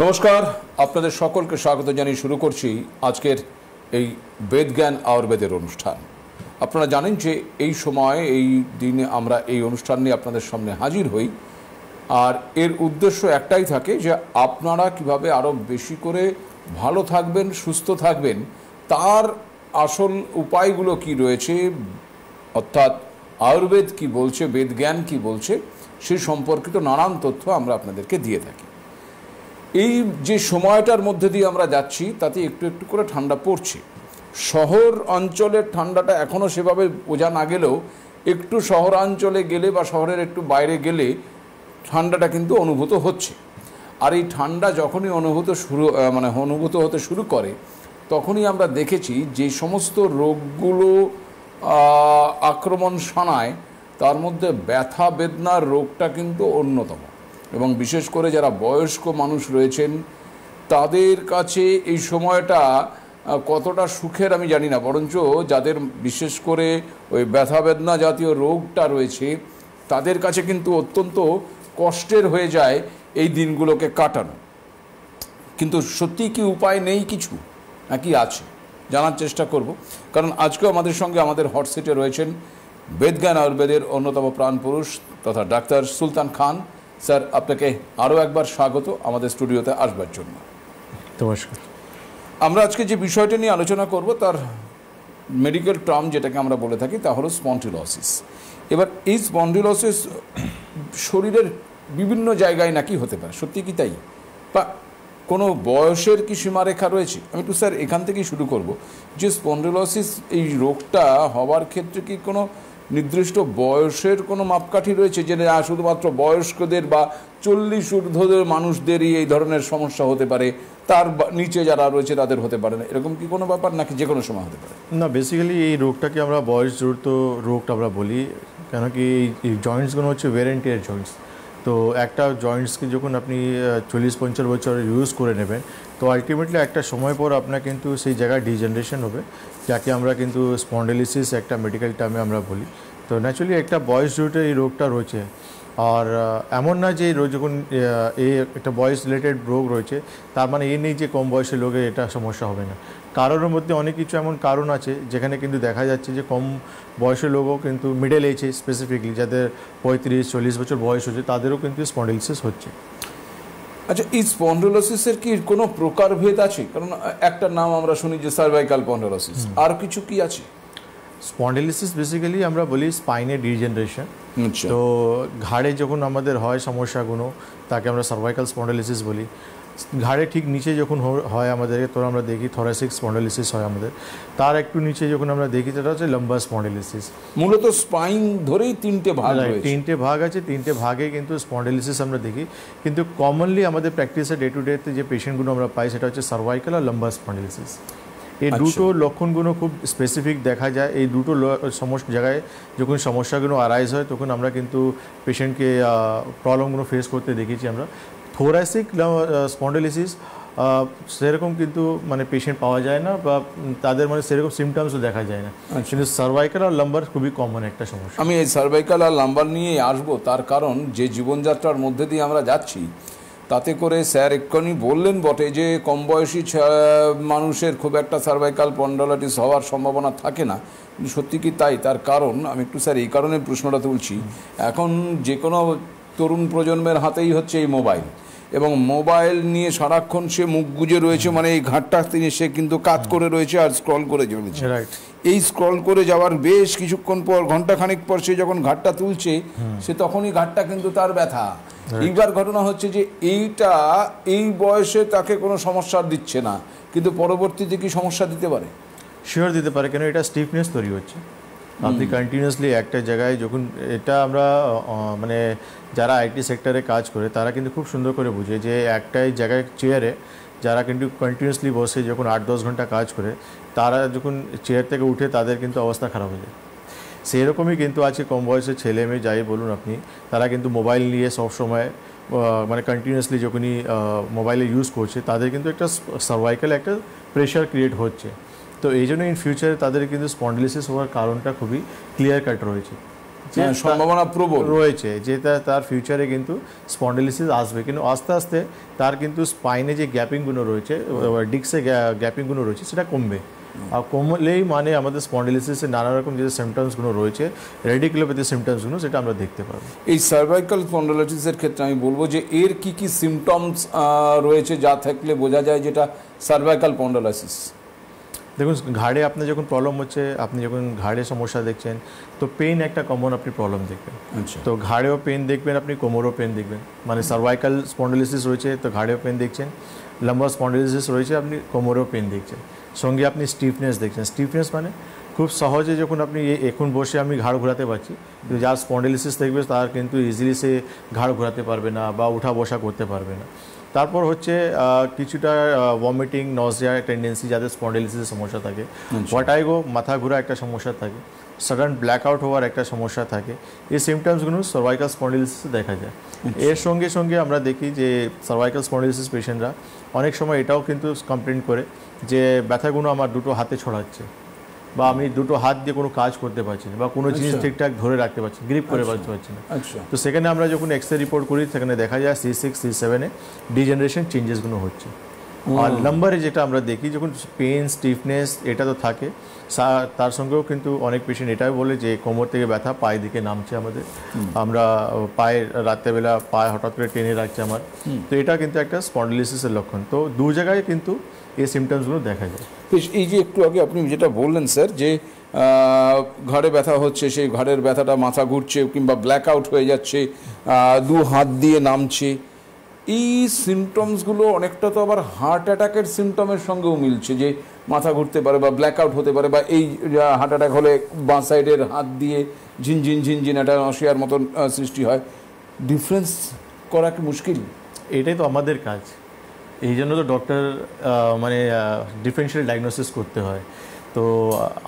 নমস্কার, আপনাদের সকলকে স্বাগত জানিয়ে শুরু করছি আজকের এই বেদজ্ঞান আয়ুর্বেদের অনুষ্ঠান। আপনারা জানেন যে এই সময় এই দিনে আমরা এই অনুষ্ঠান নিয়ে আপনাদের সামনে হাজির হই, আর এর উদ্দেশ্য একটাই থাকে যে আপনারা কিভাবে আরও বেশি করে ভালো থাকবেন, সুস্থ থাকবেন, তার আসল উপায়গুলো কি রয়েছে, অর্থাৎ আয়ুর্বেদ কি বলছে, বেদজ্ঞান কি বলছে, সেই সম্পর্কিত নানান তথ্য আমরা আপনাদেরকে দিয়ে থাকি। এই যে সময়টার মধ্যে দিয়ে আমরা যাচ্ছি তাতে একটু একটু করে ঠান্ডা পড়ছে। শহর অঞ্চলের ঠান্ডাটা এখনও সেভাবে বোঝা না গেলেও একটু শহরাঞ্চলে গেলে বা শহরের একটু বাইরে গেলে ঠান্ডাটা কিন্তু অনুভূত হচ্ছে। আর এই ঠান্ডা যখনই অনুভূত হতে শুরু করে তখনই আমরা দেখেছি যে সমস্ত রোগগুলো আক্রমণ শানায় তার মধ্যে ব্যথা বেদনার রোগটা কিন্তু অন্যতম, এবং বিশেষ করে যারা বয়স্ক মানুষ রয়েছেন তাদের কাছে এই সময়টা কতটা সুখের আমি জানি না, বরঞ্চ যাদের বিশেষ করে ওই ব্যথা বেদনা জাতীয় রোগটা রয়েছে তাদের কাছে কিন্তু অত্যন্ত কষ্টের হয়ে যায় এই দিনগুলোকে কাটানো। কিন্তু সত্যি কি উপায় নেই কিছু, নাকি আছে, জানার চেষ্টা করব। কারণ আজকেও আমাদের সঙ্গে আমাদের হটসিটে রয়েছেন বেদজ্ঞান আয়ুর্বেদের অন্যতম প্রাণপুরুষ তথা ডাক্তার সুলতান খান। স্যার, আপনাকে আরও একবার স্বাগত আমাদের স্টুডিওতে আসবার জন্য। নমস্কার। আমরা আজকে যে বিষয়টা নিয়ে আলোচনা করব তার মেডিকেল টার্ম যেটাকে আমরা বলে থাকি তা হলো স্পন্ডিলোসিস। এবার এই স্পন্ডিলোসিস শরীরের বিভিন্ন জায়গায় নাকি হতে পারে, সত্যি কি তাই? বা কোনো বয়সের কি সীমারেখা রয়েছে? আমি একটু স্যার এখান থেকেই শুরু করব যে স্পন্ডিলোসিস এই রোগটা হওয়ার ক্ষেত্রে কি কোনো নির্দিষ্ট বয়সের কোনো মাপকাঠি রয়েছে, যে শুধুমাত্র বয়স্কদের বা 40 ঊর্ধ্বদের মানুষদেরই এই ধরনের সমস্যা হতে পারে, তার নিচে যারা রয়েছে তাদের হতে পারে না, এরকম কি কোনো ব্যাপার, নাকি যে কোনো সময় হতে পারে? না, বেসিক্যালি এই রোগটাকে আমরা বয়সজনিত রোগটা আমরা বলি, কেন কি এই জয়েন্টসগুলো হচ্ছে ওয়্যার অ্যান্ড টিয়ার জয়েন্টস। তো একটা জয়েন্টসকে যখন আপনি 40-50 বছর ইউজ করে নেবেন তো আলটিমেটলি একটা সময় পর আপনার কিন্তু সেই জায়গায় ডিজেনারেশন হবে, যাকে আমরা কিন্তু স্পন্ডিলোসিস একটা মেডিকেল টার্মে আমরা বলি। তো ন্যাচুরালি একটা বয়সজনিত এই রোগটা রয়েছে, আর এমন না যে যখন এই একটা বয়স রিলেটেড রোগ রয়েছে তার মানে এই নেই যে কম বয়সের লোকের এটা সমস্যা হবে না। কারণের মধ্যে অনেক কিছু এমন কারণ আছে যেখানে কিন্তু দেখা যাচ্ছে যে কম বয়সের লোকও কিন্তু মিডল এজে স্পেসিফিকলি যাদের 35-40 বছর বয়স হচ্ছে তাদেরও কিন্তু স্পন্ডিলোসিস হচ্ছে। আচ্ছা, এই স্পন্ডিলোসিসের কি কোনো প্রকারভেদ আছে? কারণ একটা নাম আমরা শুনি যে সার্ভাইকাল স্পন্ডিলোসিস, আর কিছু কি আছে? স্পন্ডিলোসিস বেসিক্যালি আমরা বলি স্পাইনের ডিজেনারেশন। তো ঘাড়ে যখন আমাদের হয় সমস্যাগুলো তাকে আমরা সার্ভাইকাল স্পন্ডিলোসিস বলি। ঘাড়ে ঠিক নিচে যখন হয় আমাদের তখন আমরা দেখি থোরাসিক স্পন্ডিলোসিস হয় আমাদের, তার একটু নিচে যখন আমরা দেখি সেটা হচ্ছে লাম্বার স্পন্ডিলোসিস। মূলত স্পাইন ধরেই তিনটে ভাগ আছে, তিনটে ভাগে কিন্তু স্পন্ডিলোসিস আমরা দেখি। কিন্তু কমনলি আমাদের প্র্যাকটিসে ডে টু ডেতে যে পেশেন্টগুলো আমরা পাই সেটা হচ্ছে সার্ভাইকাল আর লাম্বার স্পন্ডিলোসিস। এই দুটো লক্ষণগুলো খুব স্পেসিফিক দেখা যায়। এই দুটো জায়গায় যখন সমস্যাগুলো আরাইজ হয় তখন আমরা কিন্তু পেশেন্টকে প্রবলেমগুলো ফেস করতে দেখেছি আমরা। থোরাসিক স্পন্ডিলোসিস সেরকম কিন্তু মানে পেশেন্ট পাওয়া যায় না, বা তাদের মানে সেরকম সিমটমসও দেখা যায় না। কিন্তু সার্ভাইকাল আর লাম্বার খুবই কমন একটা সমস্যা। আমি এই সার্ভাইকাল আর লাম্বার নিয়ে আসবো, তার কারণ যে জীবনযাত্রার মধ্যে দিয়ে আমরা যাচ্ছি তাতে করে স্যার এক্ষুনি বললেন বটে যে কম বয়সী মানুষের খুব একটা সার্ভাইকাল স্পন্ডিলোসিস হওয়ার সম্ভাবনা থাকে না, কিন্তু সত্যি কি তাই? তার কারণ আমি একটু স্যার এই কারণে প্রশ্নটা তুলছি, এখন যে কোনো তরুণ প্রজন্মের হাতেই হচ্ছে এই মোবাইল, এবং মোবাইল নিয়ে সারাক্ষণ সে মুখ গুজে রয়েছে, মানে এই ঘাটটা সে কিন্তু কাজ করে রয়েছে আর স্ক্রল করে চলেছে। এই স্ক্রল করে যাওয়ার বেশ কিছুক্ষণ পর, ঘন্টাখানিক পর সে যখন ঘাটটা তুলছে সে তখনই ঘাটটা কিন্তু তার ব্যথা। এইবার ঘটনা হচ্ছে যে এই বয়সে তাকে কোনো সমস্যা দিচ্ছে না, কিন্তু পরবর্তীতে কি সমস্যা দিতে পারে? শিওর দিতে পারে, কেন এটা স্টিফনেস তৈরি হচ্ছে। আপনি কন্টিনিউয়াসলি একটা জায়গায় যখন এটা আমরা মানে যারা আইটি সেক্টরে কাজ করে তারা কিন্তু খুব সুন্দর করে বুঝে যে একটাই জায়গায় চেয়ারে যারা কিন্তু কন্টিনিউয়াসলি বসে যখন 8-10 ঘন্টা কাজ করে তারা যখন চেয়ার থেকে উঠে তাদের কিন্তু অবস্থা খারাপ হয়ে যায়। সেরকমই কিন্তু আছে কম বয়সের ছেলে মেয়ে যাই বলুন আপনি, তারা কিন্তু মোবাইল নিয়ে সবসময় মানে কন্টিনিউয়াসলি যখনই মোবাইলে ইউজ করছে তাদের কিন্তু একটা সার্ভাইকালে একটা প্রেশার ক্রিয়েট হচ্ছে। তো এই জন্য ইন ফিউচারে তাদের কিন্তু স্পন্ডিলোসিস হওয়ার কারণটা খুবই ক্লিয়ার কাট রয়েছে। সম্ভাবনা প্রবল রয়েছে যে তার ফিউচারে কিন্তু স্পন্ডিলিসিস আসবে, কিন্তু আস্তে আস্তে তার কিন্তু স্পাইনে যে গ্যাপিংগুলো রয়েছে, ডিস্কে গ্যাপিংগুলো রয়েছে, সেটা কমবে। আর কমলেই মানে আমাদের স্পন্ডিলিসিসের নানা রকম যে সিমটমসগুলো রয়েছে, রেডিকুলোপ্যাথি সিমটমসগুলো, সেটা আমরা দেখতে পাবো। এই সার্ভাইকাল স্পন্ডিলাইটিসের ক্ষেত্রে আমি বলবো যে এর কি কি সিমটমস রয়েছে যা থাকলে বোঝা যায় যেটা সার্ভাইকাল স্পন্ডিলাইটিস? দেখুন, ঘাড়ে আপনার যখন প্রবলেম হচ্ছে, আপনি যখন ঘাড়ে সমস্যা দেখছেন, তো পেন একটা কমন আপনি প্রবলেম দেখবেন। তো ঘাড়েও পেন দেখবেন, আপনি কোমরেও পেন দেখবেন। মানে সার্ভাইকাল স্পন্ডিলিসিস রয়েছে তো ঘাড়েও পেন দেখছেন, লাম্বার স্পন্ডিলিসিস রয়েছে আপনি কোমরেও পেন দেখছেন, সঙ্গে আপনি স্টিফনেস দেখছেন। স্টিফনেস মানে খুব সহজে যখন আপনি এখন বসে আমি ঘাড় ঘোরাতে পারছি, কিন্তু যার স্পন্ডিলিসিস দেখবে তার কিন্তু ইজিলি সে ঘাড় ঘোরাতে পারবে না বা উঠা বসা করতে পারবে না। তারপর হচ্ছে কিছুটা ভমিটিং, নজিয়া টেন্ডেন্সি, যাদের স্পন্ডিলিসিসের সমস্যা থাকে, ওয়াটাইগো, মাথা ঘোরা একটা সমস্যা থাকে, সাডেন ব্ল্যাকআউট হওয়ার একটা সমস্যা থাকে। এই সিমটমসগুলো সার্ভাইকাল স্পন্ডিলিসিসে দেখা যায়। এর সঙ্গে সঙ্গে আমরা দেখি যে সার্ভাইকাল স্পন্ডিলিসিস পেশেন্টরা অনেক সময় এটাও কিন্তু কমপ্লেন করে যে ব্যথাগুলো আমার দুটো হাতে ছড়াচ্ছে, বা আমি দুটো হাত দিয়ে কোনো কাজ করতে পারছি না, বা কোনো জিনিস ঠিকঠাক ধরে রাখতে পারছি, গ্রিপ করে রাখতে পারছি না। তো সেখানে আমরা যখন এক্সরে রিপোর্ট করি, সেখানে দেখা যায় C6, C7-এ ডিজেনারেশন চেঞ্জেসগুলো হচ্ছে। আর নাম্বারে যেটা আমরা দেখি, যখন পেন, স্টিফনেস এটা তো থাকে, তার সঙ্গেও কিন্তু অনেক পেশেন্ট এটাই বলে যে কোমর থেকে ব্যথা পায়ের দিকে নামছে আমাদের, আমরা পায়ে রাত্রেবেলা পায়ে হঠাৎ করে টেনে রাখছে আমার, তো এটা কিন্তু একটা স্পন্ডিলিসিসের লক্ষণ। তো দু জায়গায় কিন্তু এই সিমটমসগুলো দেখা যায়। এই যে একটু আগে আপনি যেটা বললেন স্যার, যে ঘাড়ে ব্যথা হচ্ছে, সেই ঘাড়ের ব্যথাটা মাথা ঘুরছে কিংবা ব্ল্যাক আউট হয়ে যাচ্ছে, দু হাত দিয়ে নামছে, এই সিমটমসগুলো অনেকটা তো আবার হার্ট অ্যাটাকের সিমটমের সঙ্গেও মিলছে, যে মাথা ঘুরতে পারে বা ব্ল্যাক আউট হতে পারে, বা এই হার্ট অ্যাটাক হলে বাঁ সাইডের হাত দিয়ে ঝিনঝিন ঝিনঝিন একটা নশিয়ার মতন সৃষ্টি হয়। ডিফারেন্স করা কি মুশকিল? এটাই তো আমাদের কাজ, এই জন্য তো ডক্টর মানে ডিফারেন্সিয়াল ডায়াগনোসিস করতে হয়। তো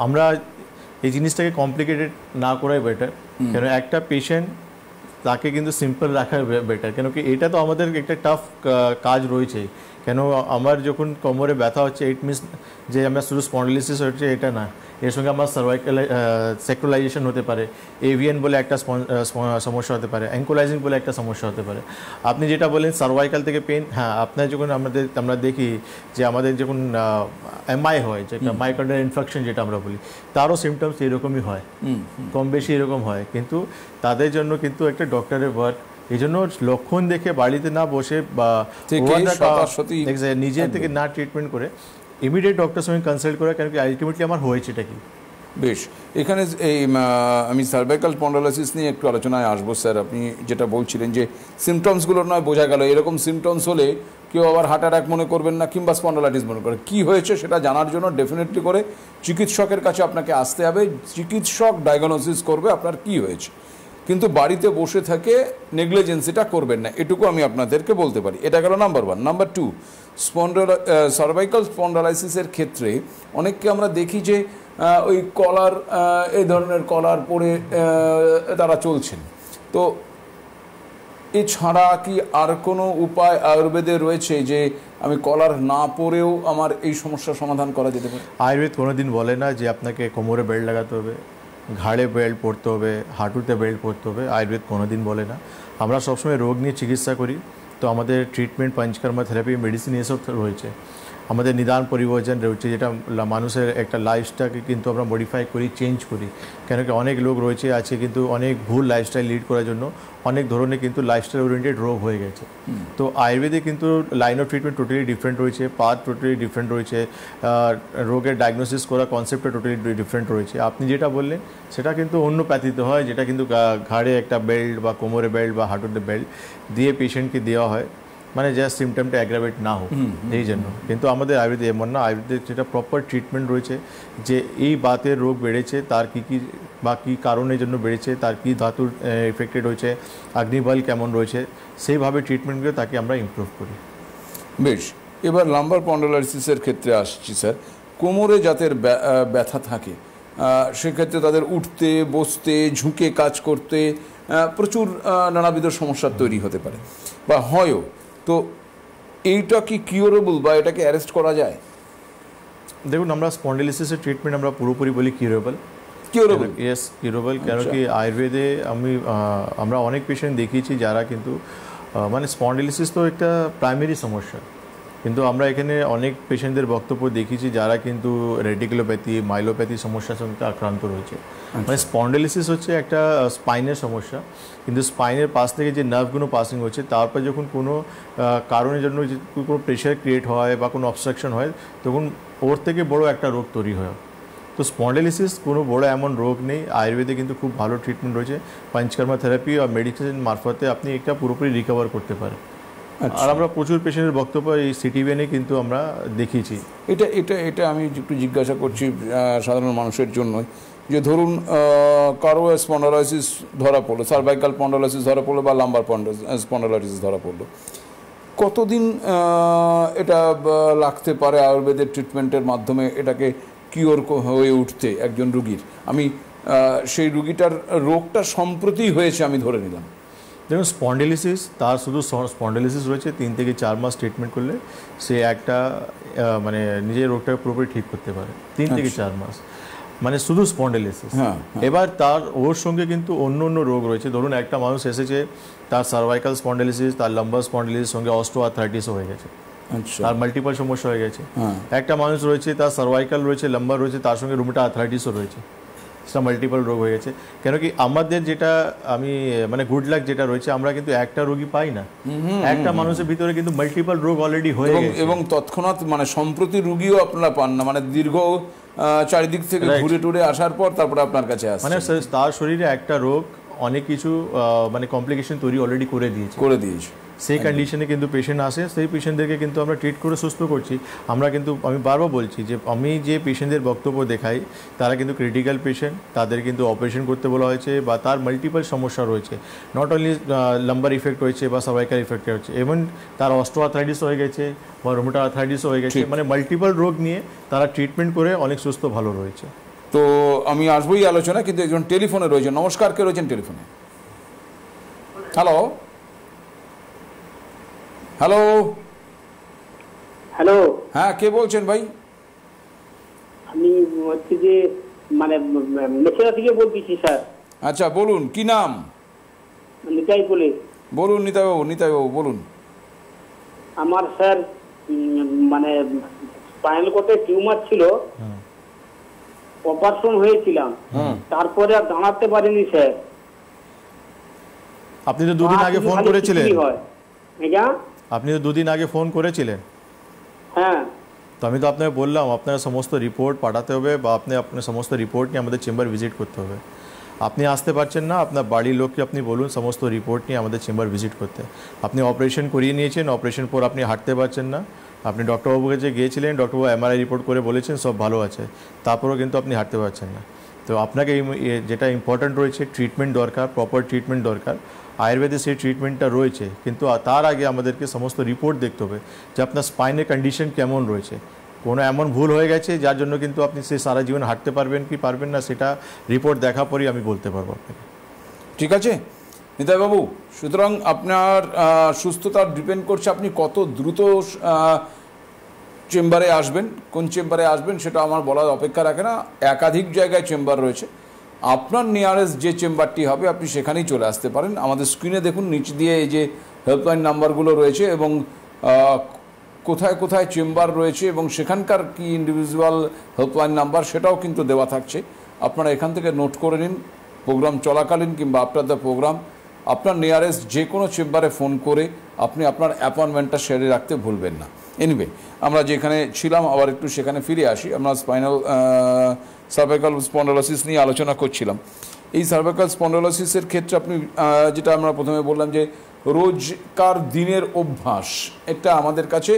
আমরা এই জিনিসটাকে কমপ্লিকেটেড না করাই বেটার, কেন একটা পেশেন্ট তাকে কিন্তু সিম্পল রাখা বেটার, কেন কি এটা তো আমাদের একটা টাফ কাজ রয়েছে। কেন আমার যখন কোমরে ব্যথা হচ্ছে, ইট মিনস যে আমরা শুধু স্পন্ডিলিসিস হচ্ছে এটা না, এর সঙ্গে আমার সার্ভাইকাল সেক্রোলাইজেশন হতে পারে, এভিএন বলে একটা সমস্যা হতে পারে, অ্যাঙ্কোলাইজিং বলে একটা সমস্যা হতে পারে। আপনি যেটা বলেন সার্ভাইকাল থেকে পেন, হ্যাঁ, আপনার যখন আমরা দেখি যে আমাদের যখন MI হয়, যেটা মাইওকার্ডিয়াল ইনফার্কশন যেটা আমরা বলি, তারও সিমটমস এরকমই হয়, কম বেশি এরকম হয়, কিন্তু তাদের জন্য কিন্তু একটা ডক্টরের ওয়ার্ক। এই জন্য লক্ষণ দেখে বাড়িতে না বসে বা নিজের থেকে না ট্রিটমেন্ট করে ইমিডিয়েট ডক্টরের সঙ্গে কনসাল্ট করা, কেন কি আলটিমেটলি আমার হয়েছে এটা কি। বেশ, এখানে এই আমি সার্ভাইকাল স্পন্ডিলাইটিস নিয়ে একটু আলোচনায় আসবো স্যার। আপনি যেটা বলছিলেন যে সিমটমসগুলো নয় বোঝা গেল, এরকম সিমটমস হলে কেউ আবার হার্ট অ্যাটাক মনে করবেন না কিংবা স্পন্ডিলাইটিস মনে করবেন। কী হয়েছে সেটা জানার জন্য ডেফিনেটলি করে চিকিৎসকের কাছে আপনাকে আসতে হবে, চিকিৎসক ডায়াগনোসিস করবে আপনার কি হয়েছে, কিন্তু বাড়িতে বসে থেকে নেগলিজেন্সিটা করবেন না, এটুকু আমি আপনাদেরকে বলতে পারি। এটা গেল নাম্বার 1। নাম্বার 2, সার্ভাইকাল স্পন্ডিলাইটিসের ক্ষেত্রে অনেককে আমরা দেখি যে ওই কলার, এই ধরনের কলার পরে তারা চলছেন। তো এছাড়া কি আর কোনো উপায় আয়ুর্বেদে রয়েছে যে আমি কলার না পরেও আমার এই সমস্যার সমাধান করা যেতে পারে? আয়ুর্বেদ কোনোদিন বলে না যে আপনাকে কোমরে বেল্ট লাগাতে হবে, ঘাড়ে বেল্ট পরতে হবে, হাঁটুতে বেল্ট পরতে হবে, আয়ুর্বেদ কোনোদিন বলে না। আমরা সবসময় রোগ নিয়ে চিকিৎসা করি, তো আমাদের ট্রিটমেন্ট, পঞ্চকর্মা, থেরাপি, মেডিসিন এসব রয়েছে। আমাদের নিদান পরিবর্তন রয়েছে, যেটা মানুষের একটা লাইফস্টাইলকে কিন্তু আমরা মডিফাই করি, চেঞ্জ করি। কেন কি অনেক লোক রয়েছে আছে কিন্তু অনেক ভুল লাইফস্টাইল লিড করার জন্য অনেক ধরনের কিন্তু লাইফস্টাইল ওরিয়েন্টেড রোগ হয়ে গেছে। তো আয়ুর্বেদে কিন্তু line of treatment totally different রয়েছে, পাথ টোটালি ডিফারেন্ট রয়েছে, রোগের ডায়াগনোসিস করা কনসেপ্টটা টোটালি ডিফারেন্ট রয়েছে। আপনি যেটা বললেন সেটা কিন্তু অন্য প্যাথিতে হয়, যেটা কিন্তু ঘাড়ে একটা বেল্ট বা কোমরে বেল্ট বা হাঁটুতে বেল্ট দিয়ে পেশেন্টকে দেওয়া হয়, মানে জাস্ট সিমটমটা অ্যাগ্রাভেট না হোক এই জন্য। কিন্তু আমাদের আয়ুর্বেদে এমন না, আয়ুর্বেদের যেটা প্রপার ট্রিটমেন্ট রয়েছে, যে এই বাতের রোগ বেড়েছে তার কী কী বা কী কারণের জন্য বেড়েছে, তার কী ধাতুর এফেক্টেড হয়েছে, অগ্নিবল কেমন রয়েছে, সেইভাবে ট্রিটমেন্টগুলো তাকে আমরা ইমপ্রুভ করি। বেশ, এবার লাম্বার স্পন্ডিলাইটিসের ক্ষেত্রে আসছি স্যার। কোমরে যাদের ব্যথা থাকে সেক্ষেত্রে তাদের উঠতে, বসতে, ঝুঁকে কাজ করতে প্রচুর নানাবিধ সমস্যার তৈরি হতে পারে বা হয়ও। তো এইটা কি কিউরেবল বা এটাকে অ্যারেস্ট করা যায়? দেখুন, আমরা স্পন্ডিলাইটিসের ট্রিটমেন্ট আমরা পুরোপুরি বলি কিউরেবল, কিউরেবল? Yes, curable. কেন কি আয়ুর্বেদে আমরা অনেক পেশেন্ট দেখিয়েছি যারা কিন্তু মানে স্পন্ডিলিসিস তো একটা প্রাইমারি সমস্যা, কিন্তু আমরা এখানে অনেক পেশেন্টদের বক্তব্য দেখিয়েছি যারা কিন্তু রেটিকুলোপ্যাথি, মাইলোপ্যাথি সমস্যার সঙ্গে আক্রান্ত রয়েছে। মানে স্পন্ডিলিসিস হচ্ছে একটা স্পাইনের সমস্যা, কিন্তু স্পাইনের পাশ থেকে যে নার্ভগুলো পাসিং হচ্ছে, তারপর যখন কোনো কারণের জন্য কোনো প্রেশার ক্রিয়েট হয় বা কোনো অবস্ট্রাকশন হয়, তখন ওর থেকে বড় একটা রোগ তৈরি হয়। তো স্পন্ডিলিসিস কোনো বড় এমন রোগ নেই, আয়ুর্বেদে কিন্তু খুব ভালো ট্রিটমেন্ট রয়েছে। পঞ্চকর্মা থেরাপি আর মেডিসিন মারফতে আপনি একটা পুরোপুরি রিকভার করতে পারেন। আর আমরা প্রচুর পেশেন্টের বক্তব্য এই সিটিভিএনে কিন্তু আমরা দেখিয়েছি। এটা এটা এটা আমি একটু জিজ্ঞাসা করছি সাধারণ মানুষের জন্য, যে ধরুন কারো স্পন্ডালাইসিস ধরা পড়লো, সার্ভাইকাল স্পন্ডালাইসিস ধরা পড়লো বা লাম্বার স্পন্ডালাইসিস ধরা পড়লো, কতদিন এটা লাগতে পারে আয়ুর্বেদের ট্রিটমেন্টের মাধ্যমে এটাকে কিওর হয়ে উঠতে একজন রুগীর? আমি সেই রুগীটার রোগটা সম্প্রতি হয়েছে আমি ধরে নিলাম। দেখুন, স্পন্ডিলিসিস, তার শুধু স্পন্ডিলিসিস রয়েছে, 3 থেকে 4 মাস ট্রিটমেন্ট করলে সে একটা মানে নিজের রোগটাকে পুরোপুরি ঠিক করতে পারে। 3 থেকে 4 মাস মানে শুধু স্পন্ডিলিসিস। এবার তার ওর সঙ্গে কিন্তু অন্য অন্য রোগ রয়েছে। ধরুন একটা মানুষ এসেছে, তার সার্ভাইকাল স্পন্ডিলিসিস, তার লাম্বার স্পন্ডিলিসিস সঙ্গে অস্টিওআর্থ্রাইটিসও হয়ে গেছে, তার মাল্টিপল সমস্যা হয়ে গেছে। একটা মানুষ রয়েছে, তার সার্ভাইকাল রয়েছে, লাম্বার রয়েছে, তার সঙ্গে রুমেটয়েড আর্থ্রাইটিসও রয়েছে, সেটা মাল্টিপল রোগ হয়ে গেছে। কেন কি আমাদের যেটা মানে গুড লাক যেটা রয়েছে, আমরা কিন্তু একটা রোগী পাই না, একটা মানুষের ভিতরে কিন্তু মাল্টিপল রোগ অলরেডি হয়ে গেছে এবং তৎক্ষণাৎ মানে সম্প্রতি রুগীও আপনারা পান না, মানে দীর্ঘ চারিদিক থেকে ঘুরে টুরে আসার পর তারপরে আপনার কাছে আসে। মানে তার শরীরে একটা রোগ অনেক কিছু মানে কমপ্লিকেশন তৈরি অলরেডি করে দিয়েছে। সেই কন্ডিশনে কিন্তু পেশেন্ট আসে, সেই পেশেন্টদেরকে কিন্তু আমরা ট্রিট করে সুস্থ করছি। আমরা কিন্তু আমি বারবার বলছি যে আমি যে পেশেন্টদের বক্তব্য দেখাই, তারা কিন্তু ক্রিটিক্যাল পেশেন্ট, তাদের কিন্তু অপারেশন করতে বলা হয়েছে বা তার মাল্টিপল সমস্যা রয়েছে, নট অনলি লাম্বার ইফেক্ট রয়েছে বা সার্ভাইকাল ইফেক্ট রয়েছে, ইভেন তার অস্টিওআর্থ্রাইটিস হয়ে গেছে বা রুমেটয়েড আর্থ্রাইটিস হয়ে গেছে। মানে মাল্টিপল রোগ নিয়ে তারা ট্রিটমেন্ট করে অনেক সুস্থ ভালো রয়েছে। তো আমি আসবোই আলোচনা, কিন্তু একজন টেলিফোনে রয়েছে। নমস্কার, কে রয়েছেন টেলিফোনে? হ্যালো হ্যালো হ্যালো, হ্যাঁ, কে বলছেন ভাই? আমি হচ্ছে যে মানে মেছেদা থেকে বলতেছি স্যার। আচ্ছা, বলুন কি নাম? নিতাই বলে। বলুন নিতাইবাবু বলুন। আমার স্যার মানে স্পাইনাল কোর্ডে টিউমার ছিল, অপারেশন হয়েছিলাম, তারপরে আর দাঁড়াতে পারিনি স্যার। আপনি তো 2 দিন আগে ফোন করেছিলেন। আপনি তো 2 দিন আগে ফোন করেছিলেন। হ্যাঁ, তো আমি তো আপনাকে বললাম আপনার সমস্ত রিপোর্ট পাঠাতে হবে বা আপনার সমস্ত রিপোর্ট নিয়ে আমাদের চেম্বার ভিজিট করতে হবে। আপনি আসতে পারছেন না, আপনার বাড়ির লোককে আপনি বলুন সমস্ত রিপোর্ট নিয়ে আমাদের চেম্বার ভিজিট করতে। আপনি অপারেশন করিয়ে নিয়েছেন, অপারেশন পর আপনি হাঁটতে পারছেন না, আপনি ডক্টরবাবুর কাছে গিয়েছিলেন, ডক্টরবাবু এমআরআই রিপোর্ট করে বলেছেন সব ভালো আছে, তারপরেও কিন্তু আপনি হাঁটতে পারছেন না। তো আপনাকে যেটা ইম্পর্ট্যান্ট রয়েছে, ট্রিটমেন্ট দরকার, প্রপার ট্রিটমেন্ট দরকার। আয়ুর্বেদে সেই ট্রিটমেন্টটা রয়েছে, কিন্তু তার আগে আমাদেরকে সমস্ত রিপোর্ট দেখতে হবে যে আপনার স্পাইনের কন্ডিশন কেমন রয়েছে। কোনো এমন ভুল হয়ে গেছে যার জন্য কিন্তু আপনি সে সারা জীবন হাঁটতে পারবেন কি পারবেন না, সেটা রিপোর্ট দেখা পরেই আমি বলতে পারবো আপনাকে। ঠিক আছে নিতাইবাবু, সুতরাং আপনার সুস্থতার ডিপেন্ড করছে আপনি কত দ্রুত চেম্বারে আসবেন। কোন চেম্বারে আসবেন সেটা আমার বলার অপেক্ষা রাখে না, একাধিক জায়গায় চেম্বার রয়েছে। আপনার নিয়ারেস্ট যে চেম্বারটি হবে আপনি সেখানেই চলে আসতে পারেন। আমাদের স্ক্রিনে দেখুন নিচ দিয়ে এই যে হেল্পলাইন নাম্বারগুলো রয়েছে এবং কোথায় কোথায় চেম্বার রয়েছে এবং সেখানকার কি ইন্ডিভিজুয়াল হেল্পলাইন নাম্বার সেটাও কিন্তু দেওয়া থাকছে। আপনারা এখান থেকে নোট করে নিন, প্রোগ্রাম চলাকালীন কিংবা আফটার দ্য প্রোগ্রাম আপনার নিয়ারেস্ট যে কোনো চেম্বারে ফোন করে আপনি আপনার অ্যাপয়েন্টমেন্টটা সেরে রাখতে ভুলবেন না। এনিওয়ে, আমরা যেখানে ছিলাম আবার একটু সেখানে ফিরে আসি। আমরা সার্ভাইকাল স্পন্ডালোসিস নিয়ে আলোচনা করছিলাম। এই সার্ভাইকাল স্পন্ডালোসিসের ক্ষেত্রে আপনি যেটা আমরা প্রথমে বললাম যে রোজকার দিনের অভ্যাস, এটা আমাদের কাছে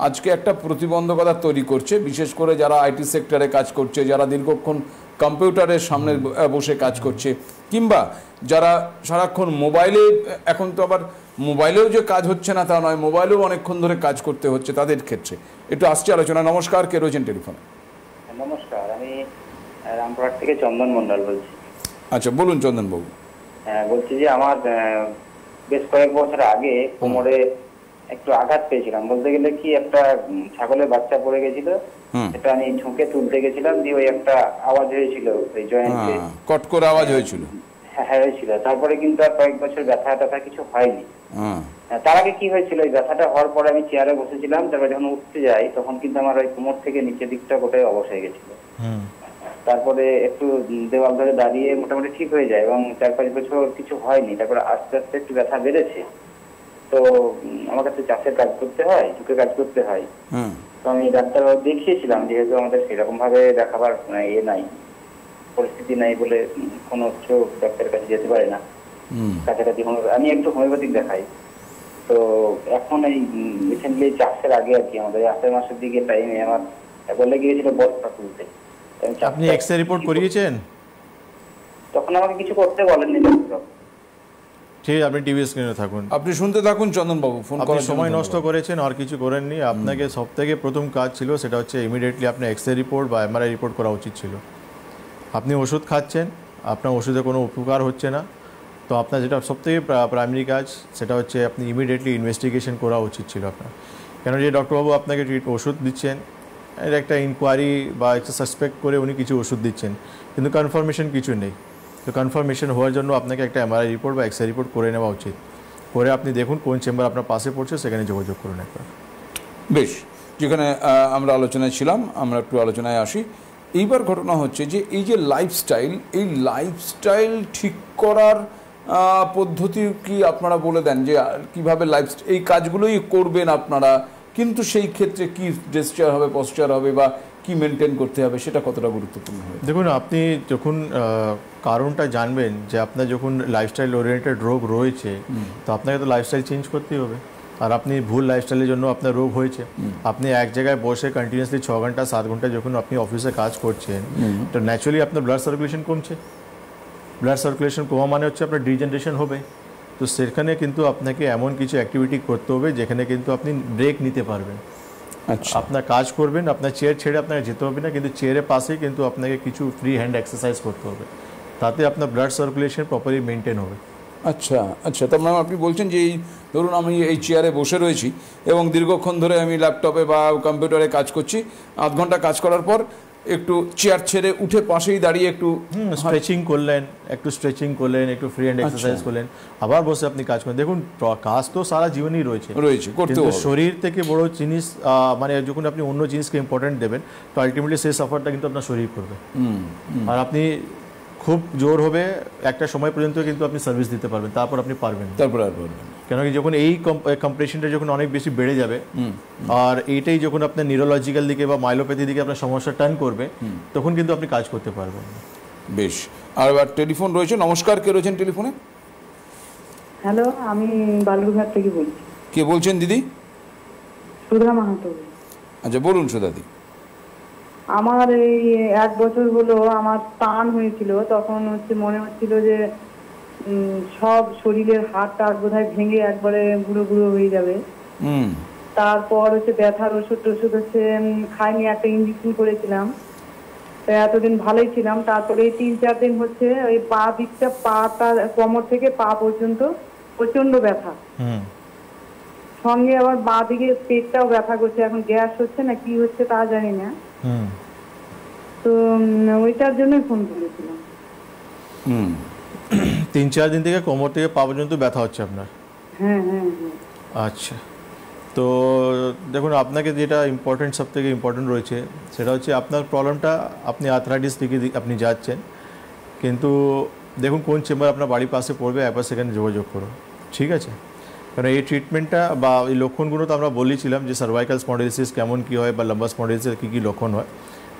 আজকে একটা প্রতিবন্ধকতা তৈরি করছে, বিশেষ করে যারা আইটি সেক্টরে কাজ করছে, যারা দীর্ঘক্ষণ কম্পিউটারের সামনে বসে কাজ করছে, কিংবা যারা সারাক্ষণ মোবাইলে, এখন তো আবার মোবাইলেও যে কাজ হচ্ছে না তা নয়, মোবাইলেও অনেকক্ষণ ধরে কাজ করতে হচ্ছে, তাদের ক্ষেত্রে একটু আসছে আলোচনা। নমস্কার, কে রয়েছেন টেলিফোনে? নমস্কার, আমি রামপুরহাট থেকে চন্দন মন্ডল বলছি। আচ্ছা, বলুন চন্দনবাবু। বলছি যে আমার বেশ কয়েক বছর আগে কোমরে একটু আঘাত পেয়েছিলাম, বলতে গেলে কি একটা ছাগলের বাচ্চা পড়ে গেছিল, এটা আমি ঝুঁকে তুলতে গেছিলাম, দিয়ে ওই একটা আওয়াজ হয়েছিল ওই জয়েন্টে, কট করে আওয়াজ হয়েছিল। হ্যাঁ হয়েছিল। তারপরে কিন্তু আর কয়েক বছর ব্যথা ট্যাথা কিছু হয়নি। তার আগে কি হয়েছিল, ওই ব্যথাটা হওয়ার পরে আমি চেয়ারে বসেছিলাম, তারপরে যখন উঠতে যাই তখন কিন্তু আমার ওই কোমর থেকে নিচের দিকটা গোটাই অবশ হয়ে গেছিল। তারপরে একটু দেওয়াল ধরে দাঁড়িয়ে মোটামুটি ঠিক হয়ে যায় এবং 4-5 বছর কিছু হয়নি। তারপরে আস্তে আস্তে একটু ব্যথা বেড়েছে। তো আমার কাছে চাষের কাজ করতে হয়, ঝুঁকে কাজ করতে হয়। তো আমি ডাক্তার দেখিয়েছিলাম, যেহেতু আমাদের সেরকম ভাবে দেখাবার নাই, পরিস্থিতি নাই বলে কোনো উচ্চ ডাক্তারের কাছে যেতে পারে না। কাছাকাছি আমি একটু হোমিওপ্যাথিক দেখাই। তো এখন এই রিসেন্টলি চাষের আগে আর কি, আমাদের আষাঢ় মাসের দিকে টাইমে আমার বলে গিয়েছিল বস্তা তুলতে। আপনি এক্সরে রিপোর্ট করিয়েছেন? তখন আমাকে কিছু করতে বলেননি ডক্টর। ঠিক, আপনি টিভি স্ক্রিনে থাকুন, আপনি শুনতে থাকুন চন্দনবাবু। ফোন আপনি সময় নষ্ট করেছেন আর কিছু করেননি। আপনাকে সবথেকে প্রথম কাজ ছিল সেটা হচ্ছে ইমিডিয়েটলি আপনার এক্সরে রিপোর্ট বা এমআরআই রিপোর্ট করা উচিত ছিল। আপনি ওষুধ খাচ্ছেন, আপনার ওষুধে কোনো উপকার হচ্ছে না, তো আপনার যেটা সবথেকে প্রাইমারি কাজ সেটা হচ্ছে আপনি ইমিডিয়েটলি ইনভেস্টিগেশন করা উচিত ছিল আপনার। কেন যে ডক্টরবাবু আপনাকে ওষুধ দিচ্ছেন, এর একটা ইনকোয়ারি বা একটা সাসপেক্ট করে উনি কিছু ওষুধ দিচ্ছেন, কিন্তু কনফার্মেশন কিছু নেই। তো কনফার্মেশন হওয়ার জন্য আপনাকে একটা এমআরআই রিপোর্ট বা এক্সরে রিপোর্ট করে নেওয়া উচিত। করে আপনি দেখুন কোন চেম্বার আপনার পাশে পড়ছে, সেখানে যোগাযোগ করুন একবার। বেশ, যেখানে আমরা আলোচনায় ছিলাম, আমরা একটু আলোচনায় আসি। এইবার ঘটনা হচ্ছে যে এই যে লাইফস্টাইল, এই লাইফস্টাইল ঠিক করার পদ্ধতি কি আপনারা বলে দেন যে কীভাবে এই কাজগুলোই করবেন আপনারা, কিন্তু সেই ক্ষেত্রে কি জেস্চার হবে, পশ্চার হবে বা কি মেনটেন করতে হবে, সেটা কতটা গুরুত্বপূর্ণ হবে? দেখুন, আপনি যখন কারণটা জানবেন যে আপনার যখন লাইফস্টাইল ওরিয়েন্টেড রোগ রয়েছে, তো আপনাকে তো লাইফস্টাইল চেঞ্জ করতেই হবে। আর আপনি ভুল লাইফস্টাইলের জন্য আপনার রোগ হয়েছে। আপনি এক জায়গায় বসে কন্টিনিউয়াসলি 6 ঘন্টা 7 ঘন্টা যখন আপনি অফিসে কাজ করছেন, তো ন্যাচুরালি আপনার ব্লাড সার্কুলেশন কমছে। ব্লাড সার্কুলেশন কমা মানে হচ্ছে আপনার ডিজেনারেশন হবে। তো সেখানে কিন্তু আপনাকে এমন কিছু অ্যাক্টিভিটি করতে হবে যেখানে কিন্তু আপনি ব্রেক নিতে পারবেন। আচ্ছা, আপনার কাজ করবেন, আপনার চেয়ার ছেড়ে আপনাকে যেতে হবে না, কিন্তু চেয়ারের পাশেই কিন্তু আপনাকে কিছু ফ্রি হ্যান্ড এক্সারসাইজ করতে হবে, তাতে আপনার ব্লাড সার্কুলেশন প্রপারলি মেনটেন হবে। আচ্ছা আচ্ছা, তার মানে আপনি বলছেন যে এই ধরুন আমি এই চেয়ারে বসে রয়েছি এবং দীর্ঘক্ষণ ধরে আমি ল্যাপটপে বা কম্পিউটারে কাজ করছি, আধ ঘন্টা কাজ করার পর একটু চেয়ার ছেড়ে উঠে পাশেই দাঁড়িয়ে একটু স্ট্রেচিং করলেন, একটু ফ্রি হ্যান্ড এক্সারসাইজ করলেন, আবার বসে আপনি কাজ করেন। দেখুন, কাজ তো সারা জীবনই রয়েছে, কিন্তু শরীর থেকে বড় জিনিস মানে যখন আপনি অন্য জিনিসকে ইম্পর্টেন্ট দেবেন, তো আলটিমেটলি সেই সাফারটা কিন্তু আপনার শরীর করবে। আর আপনি খুব জোর হবে একটা সময় পর্যন্ত কিন্তু আপনি সার্ভিস দিতে পারবেন, তারপর আপনি পারবেন, তারপর আর পারবেন। কেন কি যখন এই কম্প্রেশনটা যখন অনেক বেশি বেড়ে যাবে আর এইটাই যখন আপনার নিউরোলজিক্যাল দিকে বা মাইলোপ্যাথি দিকে আপনার সমস্যা টার্ন করবে, তখন কিন্তু আপনি কাজ করতে পারবেন। বেশ, আর এবার টেলিফোন রয়েছে। নমস্কার, কে রয়েছেন টেলিফোনে? হ্যালো, আমি বালুরঘাট থেকে বলছি। কে বলছেন দিদি? সুধা মাহাতো। আচ্ছা, বলুন সুধাদি। আমার এই 1 বছর হলো আমার টান হয়েছিল, তখন হচ্ছে মনে হচ্ছিল যে সব শরীরের হাড় টাড় বোধহয় ভেঙে একবারে গুঁড়ো গুঁড়ো হয়ে যাবে। তারপর হচ্ছে ব্যথার ওষুধ টষুধ হচ্ছে খাইনি, একটা ইঞ্জেকশন করেছিলাম, এতদিন ভালোই ছিলাম। তারপরে 3-4 দিন হচ্ছে ওই পা দিকটা, পাটা কোমর থেকে পা পর্যন্ত প্রচন্ড ব্যথা, সঙ্গে আবার বাঁ দিকে পেটটাও ব্যথা করছে। এখন গ্যাস হচ্ছে না কি হচ্ছে তা জানি না, তো ওইটার জন্যই ফোন করেছিলাম। 3-4 দিন থেকে কোমর থেকে পা পর্যন্ত ব্যথা হচ্ছে আপনার? হ্যাঁ হ্যাঁ হ্যাঁ। আচ্ছা, তো দেখুন, আপনাকে যেটা ইম্পর্টেন্ট, সব থেকে ইম্পর্টেন্ট রয়েছে সেটা হচ্ছে আপনার প্রবলেমটা, আপনি আর্থ্রাইটিস দিকে আপনি যাচ্ছেন, কিন্তু দেখুন কোন চেম্বার আপনার বাড়ির পাশে পড়বে, একবার সেখানে যোগাযোগ করুন, ঠিক আছে? কারণ এই ট্রিটমেন্টটা বা এই লক্ষণগুলো তো আমরা বলেছিলাম যে সার্ভাইকাল স্পন্ডিলোসিস কেমন কী হয় বা লাম্বার স্পন্ডিলোসিসের কী কী লক্ষণ হয়।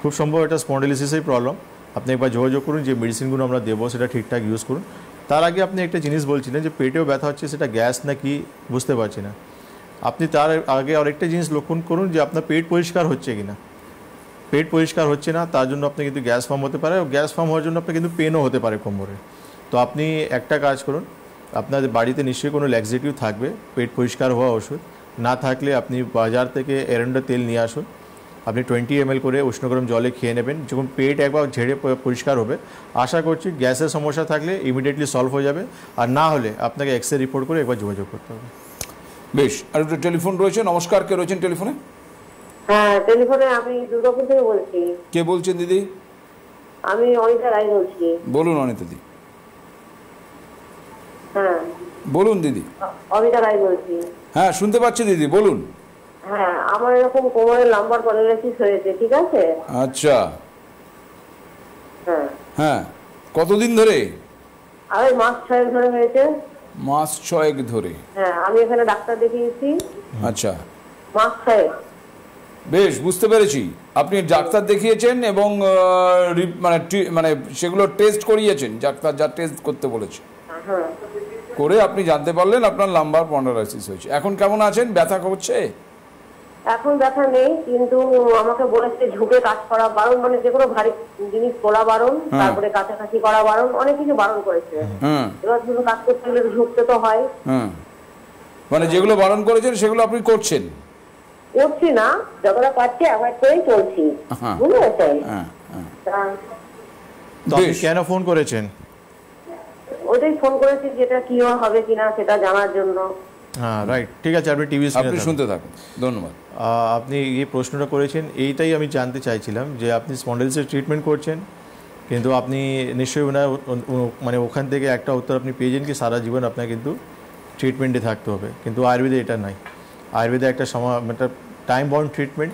খুব সম্ভব এটা স্পন্ডিলোসিসের প্রবলেম। আপনি একবার যোগাযোগ করুন, যে মেডিসিনগুলো আমরা দেবো সেটা ঠিকঠাক ইউজ করুন। তার আগে আপনি একটা জিনিস বলছিলেন যে পেটেও ব্যথা হচ্ছে, সেটা গ্যাস না কি বুঝতে পারছি না। আপনি তার আগে আরেকটা জিনিস লক্ষণ করুন যে আপনার পেট পরিষ্কার হচ্ছে কি না। পেট পরিষ্কার হচ্ছে না, তার জন্য আপনি কিন্তু গ্যাস ফর্ম হতে পারে, গ্যাস ফর্ম হওয়ার জন্য আপনার কিন্তু পেনও হতে পারে কোমরে। তো আপনি একটা কাজ করুন, আপনাদের বাড়িতে নিশ্চয়ই কোনো ল্যাক্সেটিভ থাকবে, পেট পরিষ্কার হওয়া ওষুধ। না থাকলে আপনি বাজার থেকে এরেন্ডা তেল নিয়ে আসুন, আপনি 20 ml করে উষ্ণ গরম জলে খেয়ে নেবেন। যখন পেট একবার ঝেড়ে পরিষ্কার হবে, আশা করছি গ্যাসের সমস্যা থাকলে ইমিডিয়েটলি সলভ হয়ে যাবে, আর না হলে আপনাকে এক্সরে রিপোর্ট করে একবার যোগাযোগ করতে হবে। বেশ, আর একটা টেলিফোন রয়েছে। নমস্কার, কে রয়েছেন টেলিফোনে? হ্যাঁ, টেলিফোনে আমি দুর্গাপুর থেকে বলছি। কে বলছেন দিদি? আমি অনিতা রায় বলছি। বলুন অনিতা দি। হ্যাঁ বলুন দিদি। অনিতা রায় বলছি। হ্যাঁ শুনতে পাচ্ছি দিদি, বলুন। হ্যাঁ, আমার এরকম কোমরের লাম্বার প্যারালাইসিস হয়েছে, ঠিক আছে? আচ্ছা, হ্যাঁ। হ্যাঁ, কতদিন ধরে? আর ওই মাস 6 ধরে হয়েছে। মাস 6 ধরে? হ্যাঁ, আমি এখানে ডাক্তার দেখিয়েছি। আচ্ছা, মাস 6। বেশ, বুঝতে পেরেছি। আপনি ডাক্তার দেখিয়েছেন এবং মানে সেগুলো টেস্ট করিয়েছেন, ডাক্তার যা টেস্ট করতে বলেছে হ্যাঁ, করে আপনি জানতে পারলেন আপনার লাম্বার স্পন্ডাইলাইটিস হয়েছে। এখন কেমন আছেন? ব্যথা করছে? এখন ব্যথা নেই, কিন্তু আমাকে বলেছে ঝুঁকে কাজ করা বারণ, মানে যে কোনো ভারী জিনিস তোলা বারণ, তারপরে কাছাকাছি করা বারণ, অনেক কিছু বারণ করেছে। এবার শুধু কাজ করতে গেলে ঝুঁকতে তো হয়। মানে যেগুলো বারণ করেছেন সেগুলো আপনি করছেন? করছি না, যতটা পারছি অ্যাভয়েড করেই চলছি, বুঝতে আপনি কেন ফোন করেছেন? ওটাই ফোন করেছি, যেটা কি হবে কিনা সেটা জানার জন্য। হ্যাঁ, রাইট, ঠিক আছে, আপনি টিভি আপনি শুনতে থাকুন। ধন্যবাদ। আপনি এই প্রশ্নটা করেছেন, এইটাই আমি জানতে চাইছিলাম যে আপনি স্পন্ডাইলাইটিসের ট্রিটমেন্ট করছেন, কিন্তু আপনি নিশ্চয়ই মানে ওখান থেকে একটা উত্তর আপনি পেয়েছেন কি সারা জীবন আপনার কিন্তু ট্রিটমেন্টে থাকতে হবে, কিন্তু আয়ুর্বেদে এটা নাই। আয়ুর্বেদে একটা টাইম বাউন্ড ট্রিটমেন্ট।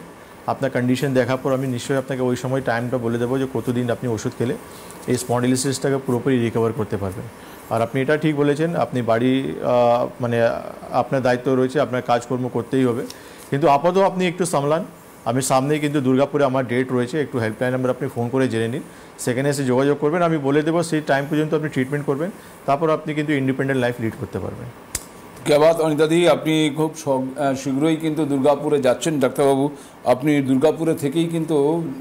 আপনার কন্ডিশন দেখার পর আমি নিশ্চয়ই আপনাকে ওই সময় টাইমটা বলে দেবো যে কতদিন আপনি ওষুধ খেলে এই স্পন্ডাইলাইটিসটাকে পুরোপুরি রিকভার করতে পারবেন। আর আপনি এটা ঠিক বলেছেন, আপনি বাড়ি মানে আপনার দায়িত্ব রয়েছে, আপনার কাজকর্ম করতেই হবে, কিন্তু আপাতত আপনি একটু সামলান। আমি সামনেই কিন্তু দুর্গাপুরে আমার ডেট রয়েছে, একটু হেল্পলাইন নাম্বার আপনি ফোন করে জেনে নিন, সেখানে এসে যোগাযোগ করবেন, আমি বলে দেবো সেই টাইম পর্যন্ত আপনি ট্রিটমেন্ট করবেন, তারপর আপনি কিন্তু ইন্ডিপেন্ডেন্ট লাইফ লিড করতে পারবেন। ধন্যবাদ অনিতাদি, আপনি খুব শীঘ্রই কিন্তু দুর্গাপুরে যাচ্ছেন ডাক্তারবাবু। আপনি দুর্গাপুরে থেকেই কিন্তু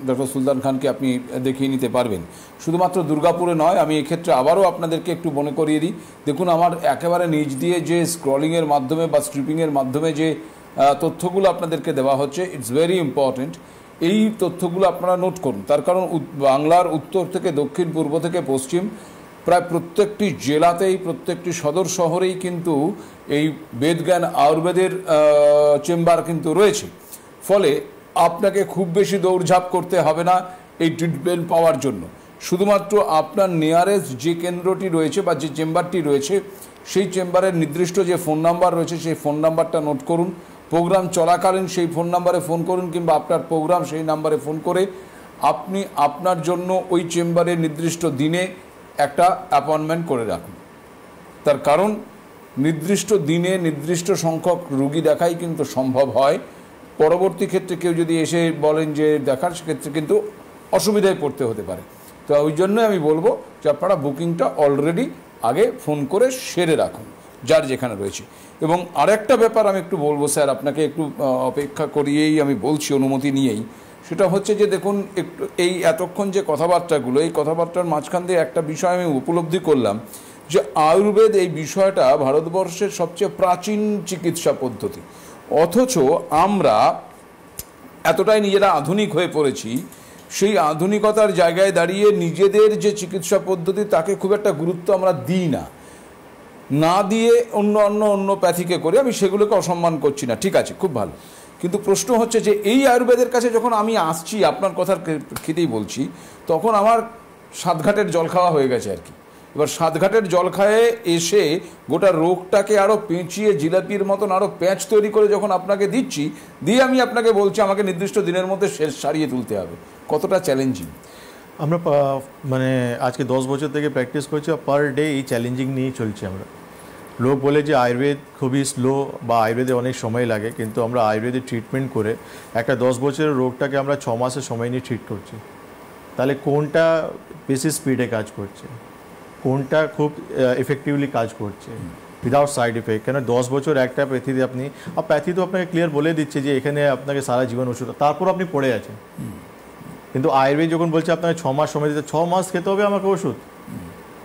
ডক্টর সুলতান খানকে আপনি দেখিয়ে নিতে পারবেন। শুধুমাত্র দুর্গাপুরে নয়, আমি এক্ষেত্রে আবারও আপনাদেরকে একটু মনে করিয়ে দিই, দেখুন আমার একেবারে নিজ দিয়ে যে স্ক্রলিংয়ের মাধ্যমে বা স্ট্রিপিংয়ের মাধ্যমে যে তথ্যগুলো আপনাদেরকে দেওয়া হচ্ছে, ইটস ভেরি ইম্পর্টেন্ট। এই তথ্যগুলো আপনারা নোট করুন, তার কারণ বাংলার উত্তর থেকে দক্ষিণ, পূর্ব থেকে পশ্চিম প্রায় প্রত্যেকটি জেলাতেই, প্রত্যেকটি সদর শহরেই কিন্তু এই বেদজ্ঞান আয়ুর্বেদের চেম্বার কিন্তু রয়েছে। ফলে আপনাকে খুব বেশি দৌড়ঝাঁপ করতে হবে না এই ট্রিটমেন্ট পাওয়ার জন্য। শুধুমাত্র আপনার নিয়ারেস্ট যে কেন্দ্রটি রয়েছে বা যে চেম্বারটি রয়েছে, সেই চেম্বারের নির্দিষ্ট যে ফোন নাম্বার রয়েছে সেই ফোন নাম্বারটা নোট করুন। প্রোগ্রাম চলাকালীন সেই ফোন নাম্বারে ফোন করুন, কিংবা আপনার প্রোগ্রাম সেই নাম্বারে ফোন করে আপনি আপনার জন্য ওই চেম্বারের নির্দিষ্ট দিনে একটা অ্যাপয়েন্টমেন্ট করে রাখুন। তার কারণ নির্দিষ্ট দিনে নির্দিষ্ট সংখ্যক রুগী দেখাই কিন্তু সম্ভব হয়। পরবর্তী ক্ষেত্রে কেউ যদি এসে বলেন যে দেখার, সেক্ষেত্রে কিন্তু অসুবিধায় পড়তে হতে পারে। তো ওই জন্য আমি বলবো যে আপনারা বুকিংটা অলরেডি আগে ফোন করে সেরে রাখুন, যার যেখানে রয়েছে। এবং আরেকটা ব্যাপার আমি একটু বলবো স্যার, আপনাকে একটু অপেক্ষা করিয়েই আমি বলছি, অনুমতি নিয়েই, সেটা হচ্ছে যে দেখুন একটু এই এতক্ষণ যে কথাবার্তাগুলো, এই কথাবার্তার মাঝখান দিয়ে একটা বিষয় আমি উপলব্ধি করলাম যে আয়ুর্বেদ এই বিষয়টা ভারতবর্ষের সবচেয়ে প্রাচীন চিকিৎসা পদ্ধতি, অথচ আমরা এতটাই নিজেরা আধুনিক হয়ে পড়েছি, সেই আধুনিকতার জায়গায় দাঁড়িয়ে নিজেদের যে চিকিৎসা পদ্ধতি তাকে খুব একটা গুরুত্ব আমরা দিই না দিয়ে অন্য প্যাথিকে করি। আমি সেগুলোকে অসম্মান করছি না, ঠিক আছে, খুব ভালো, কিন্তু প্রশ্ন হচ্ছে যে এই আয়ুর্বেদের কাছে যখন আমি আসছি, আপনার কথার ক্ষেত্রেই বলছি, তখন আমার সাতঘাটের জল খাওয়া হয়ে গেছে আর কি। এবার সাতঘাটের জল খায়ে এসে গোটা রোগটাকে আরও পেঁচিয়ে জিলাপির মতন আরও প্যাঁচ তৈরি করে যখন আপনাকে দিচ্ছি, দিয়ে আমি আপনাকে বলছি আমাকে নির্দিষ্ট দিনের মধ্যে শেষ সারিয়ে তুলতে হবে, কতটা চ্যালেঞ্জিং। আমরা মানে আজকে 10 বছর থেকে প্র্যাকটিস করছি, পার ডে এই চ্যালেঞ্জিং নিয়েই চলছি আমরা। লোক বলে যে আয়ুর্বেদ খুবই স্লো বা আয়ুর্বেদে অনেক সময় লাগে, কিন্তু আমরা আয়ুর্বেদে ট্রিটমেন্ট করে একটা 10 বছরের রোগটাকে আমরা 6 মাসের সময় নিয়ে ট্রিট করছি। তাহলে কোনটা বেশি স্পিডে কাজ করছে, কোনটা খুব এফেক্টিভলি কাজ করছে উইদাউট সাইড এফেক্ট? কেন 10 বছর একটা প্যাথিতে আপনি, আর প্যাথি তো আপনাকে ক্লিয়ার বলে দিচ্ছে যে এখানে আপনাকে সারা জীবন ওষুধ, তারপর আপনি পড়ে আছেন। কিন্তু আয়ুর্বেদ যখন বলছে আপনাকে 6 মাস সময় দিতে, 6 মাস খেতে হবে আমাকে ওষুধ,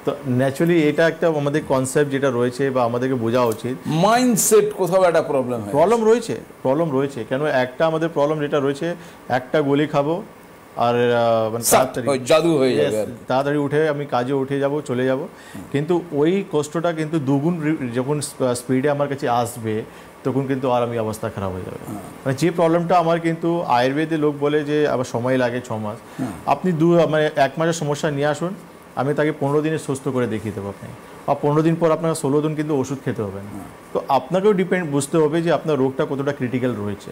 তো ন্যাচুরালি এটা একটা আমাদের কনসেপ্ট যেটা রয়েছে বা আমাদেরকে বোঝা উচিত, মাইন্ডসেট কোথাও একটা প্রবলেম রয়েছে। কেন একটা আমাদের প্রবলেম যেটা রয়েছে, একটা গুলি খাবো, আর মানে জাদু হয়ে যাবে, তাড়াতাড়ি উঠে আমি কাজে উঠে যাব, চলে যাব। কিন্তু ওই কষ্টটা কিন্তু দুগুণ যখন স্পিডে আমার কাছে আসবে তখন কিন্তু আর আমি অবস্থা খারাপ হয়ে যাবে। মানে যে প্রবলেমটা আমার কিন্তু আয়ুর্বেদে লোক বলে যে আবার সময় লাগে 6 মাস, আপনি মানে 1 মাসের সমস্যা নিয়ে আসুন, আমি তাকে 15 দিনে সুস্থ করে দেখিয়ে দেবো আপনি, আর 15 দিন পর আপনার 16 দিন কিন্তু ওষুধ খেতে হবে না। তো আপনাকেও বুঝতে হবে যে আপনার রোগটা কতটা ক্রিটিক্যাল রয়েছে।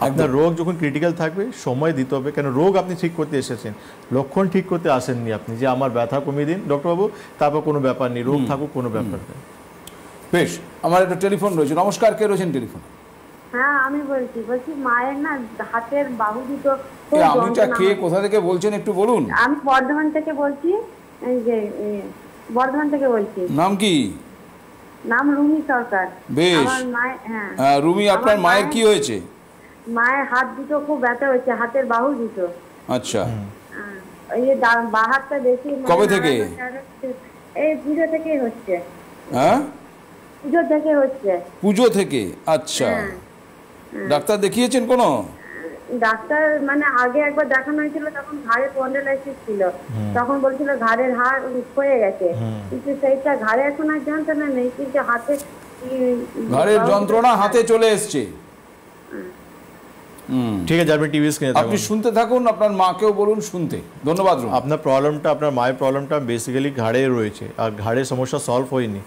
আপনার রোগ যখন ক্রিটিক্যাল থাকবে সময় দিতে হবে, কেন রোগ আপনি ঠিক করতে এসেছেন, লক্ষণ ঠিক করতে আসেননি আপনি যে আমার ব্যথা কমিয়ে দিন ডক্টরবাবু, তারপর কোনো ব্যাপার নেই, রোগ থাকুক কোনো ব্যাপার নেই। বেশ, আমার একটা টেলিফোন রয়েছে। নমস্কার, কে রয়েছেন টেলিফোন? হ্যাঁ আমি বলছি মায়ের না হাতের বাহু দুটো আমিটা কে, কোথা থেকে বলছেন একটু বলুন? আমি বর্ধমান থেকে বলছি, এই যে বর্ধমান থেকে বলছি। নাম কি? নাম রুমি সরকার। বেশ, আমার মায়ের, হ্যাঁ রুমি, আপনার মায়ের কি হয়েছে? মায়ের হাত দুটো খুব ব্যথা হয়েছে, হাতের বাহু দুটো। আচ্ছা, এই যে বাঁ হাতটা বেশি। কবে থেকে? এই পুজো থেকেই হচ্ছে। হ্যাঁ, পুজো থেকে হচ্ছে। পুজো থেকে? আচ্ছা, ডাক্তার দেখিয়েছেন কোনো? ডাক্তার মানে আগে একবার দেখানো হয়েছিল, তখন ঘাড়ে স্পন্ডাইলাইটিস ছিল, তখন বলছিল ঘাড়ের হাড় ক্ষয়ে গেছে, কিন্তু সেইটা ঘাড়ে এখন আর যন্ত্রণা নেই, কিন্তু হাতে ঘাড়ের যন্ত্রণা হাতে চলে এসছে। ঠিক আছে, আপনি টিভি স্ক্রিনে আপনি শুনতে থাকুন, আপনার মাকেও বলুন শুনতে। ধন্যবাদ। আপনার প্রবলেমটা, আপনার মায়ের প্রবলেমটা বেসিক্যালি ঘাড়ে রয়েছে, আর ঘাড়ের সমস্যা সলভ হয়নি।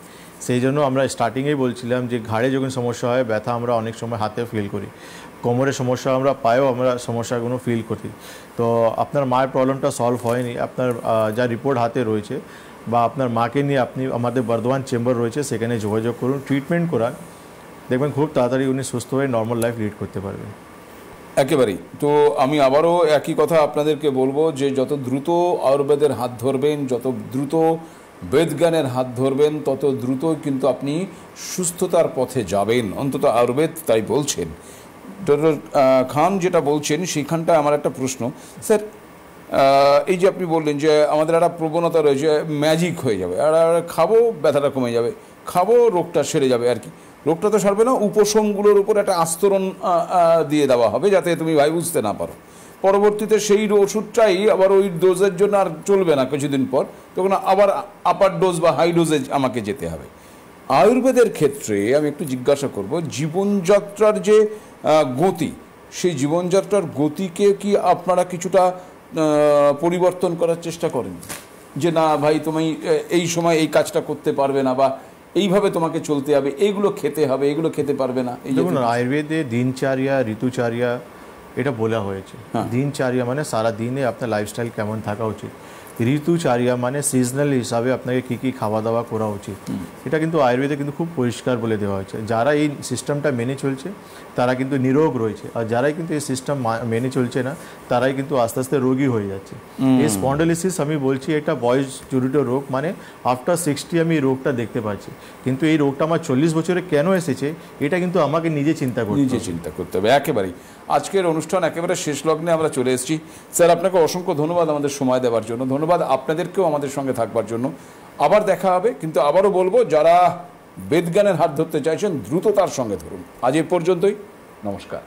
সেই জন্য আমরা স্টার্টিংয়েই বলছিলাম যে ঘাড়ে যখন সমস্যা হয়, ব্যথা আমরা অনেক সময় হাতে ফিল করি, কোমরের সমস্যা আমরা পায়েও আমরা সমস্যাগুলো ফিল করি। তো আপনার মায়ের প্রবলেমটা সলভ হয়নি, আপনার যা রিপোর্ট হাতে রয়েছে বা আপনার মাকে নিয়ে আপনি আমাদের বর্ধমান চেম্বার রয়েছে, সেখানে যোগাযোগ করুন, ট্রিটমেন্ট করান, দেখবেন খুব তাড়াতাড়ি উনি সুস্থ হয়ে নর্মাল লাইফ লিড করতে পারবেন। একেবারেই। তো আমি আবারও একই কথা আপনাদেরকে বলবো যে যত দ্রুত আয়ুর্বেদের হাত ধরবেন, যত দ্রুত বেদজ্ঞানের হাত ধরবেন, তত দ্রুত কিন্তু আপনি সুস্থতার পথে যাবেন, অন্তত আয়ুর্বেদ তাই বলছেন। ডক্টর খান যেটা বলছেন সেইখানটা আমার একটা প্রশ্ন, স্যার এই যে আপনি বললেন যে আমাদের একটা প্রবণতা রয়েছে ম্যাজিক হয়ে যাবে, আর খাবো ব্যথাটা কমে যাবে, খাবো রোগটা সেরে যাবে। আর কি, রোগটা তো সারবে না, উপশমগুলোর উপর একটা আস্তরণ দিয়ে দেওয়া হবে যাতে তুমি ভাই বুঝতে না পারো। পরবর্তীতে সেই ওষুধটাই আবার ওই ডোজের জন্য আর চলবে না, কিছুদিন পর তখন আবার আপার ডোজ বা হাই ডোজে আমাকে যেতে হবে। আয়ুর্বেদের ক্ষেত্রে আমি একটু জিজ্ঞাসা করব, জীবনযাত্রার যে গতি, সেই জীবনযাত্রার গতিকে কি আপনারা কিছুটা পরিবর্তন করার চেষ্টা করেন? যে না ভাই তুমি এই সময় এই কাজটা করতে পারবে না, বা এইভাবে তোমাকে চলতে হবে, এইগুলো খেতে হবে, এগুলো খেতে পারবে না। এই দেখুন, আয়ুর্বেদে দিনচার্যা, ঋতুচার্যা এটা বলা হয়েছে। দিনচার্যা মানে সারা দিনে আপনার লাইফস্টাইল কেমন থাকা উচিত, ঋতুচার্যা মানে সিজনাল হিসাবে আপনাকে কী কী খাওয়া দাওয়া করা উচিত, এটা কিন্তু আয়ুর্বেদে কিন্তু খুব পরিষ্কার বলে দেওয়া হয়েছে। যারা এই সিস্টেমটা মেনে চলছে তারা কিন্তু নিরোগ রয়েছে, আর যারাই কিন্তু এই সিস্টেম মেনে চলছে না তারাই কিন্তু আস্তে আস্তে রোগী হয়ে যাচ্ছে। এই স্পন্ডাইলিসিস আমি বলছি এটা বয়স জড়িত রোগ, মানে আফটার 60 আমি এই রোগটা দেখতে পাচ্ছি, কিন্তু এই রোগটা আমার 40 বছরে কেন এসেছে এটা কিন্তু আমাকে নিজে চিন্তা করতে হবে। একেবারেই। আজকের অনুষ্ঠান একেবারে শেষ লগ্নে আমরা চলে এসেছি। স্যার, আপনাকে অসংখ্য ধন্যবাদ আমাদের সময় দেওয়ার জন্য, ধন্যবাদ আপনাদেরকেও আমাদের সঙ্গে থাকবার জন্য। আবার দেখা হবে, কিন্তু আবারও বলবো যারা বেদজ্ঞানের হাত ধরতে চাইছেন দ্রুততার সঙ্গে ধরুন। আজ এ পর্যন্তই, নমস্কার।